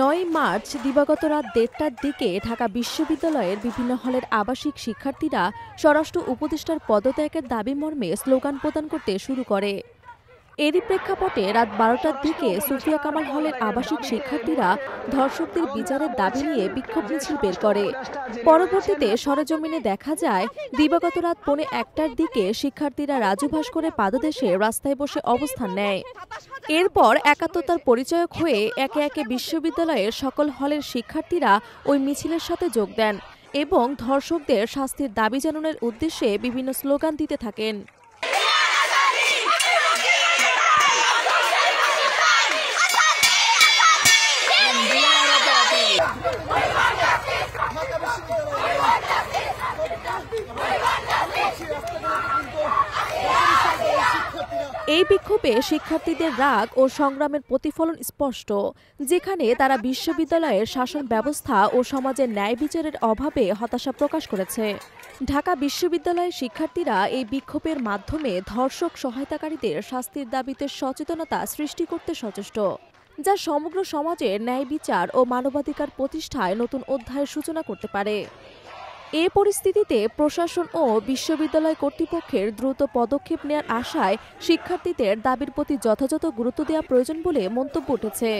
৯ March দিবাগত রাত ১:৩০টার দিকে ঢাকা বিশ্ববিদ্যালয়ের বিভিন্ন হলের আবাসিক শিক্ষার্থীরা স্বরাষ্ট্র উপদেষ্টার পদত্যাগের দাবি মর্মে স্লোগান প্রদান করতে শুরু করে। এরই প্রেক্ষাপটে রাত ১২টার দিকে সুফিয়া কামাল হলের আবাসিক শিক্ষার্থীরা ধর্ষকদের বিচারের দাবি নিয়ে বিক্ষোভ মিছিল বের করে। পরবর্তীতে সরেজমিনে দেখা যায়, দিবাগত রাত ১:৩০টার দিকে শিক্ষার্থীরা রাজু ভাস্করের পাদদেশে রাস্তায় বসে অবস্থান নেয়। এরপর একাত্মতার পরিচয়ক হয়ে একে একে বিশ্ববিদ্যালয়ের সকল হলের শিক্ষার্থীরা ওই মিছিলের সাথে যোগ দেন এবং ধর্ষকদের শাস্তির দাবি জানানোর উদ্দেশ্যে বিভিন্ন স্লোগান দিতে থাকেন। এই বিক্ষোভে শিক্ষার্থীদের রাগ ও সংগ্রামের প্রতিফলন স্পষ্ট, যেখানে তারা বিশ্ববিদ্যালয়ের শাসন ব্যবস্থা ও সমাজের ন্যায় বিচারের অভাবে হতাশা প্রকাশ করেছে। ঢাকা বিশ্ববিদ্যালয়ের শিক্ষার্থীরা এই বিক্ষোভের মাধ্যমে ধর্ষক সহায়তাকারীদের শাস্তির দাবিতে সচেতনতা সৃষ্টি করতে সচেষ্ট, যা সমগ্র সমাজের ন্যায় বিচার ও মানবাধিকার প্রতিষ্ঠায় নতুন অধ্যায়ের সূচনা করতে পারে। এ পরিস্থিতিতে প্রশাসন ও বিশ্ববিদ্যালয় কর্তৃপক্ষের দ্রুত পদক্ষেপ নেওয়ার আশায় শিক্ষার্থীদের দাবির প্রতি যথাযথ গুরুত্ব দেওয়া প্রয়োজন বলে মন্তব্য উঠেছে।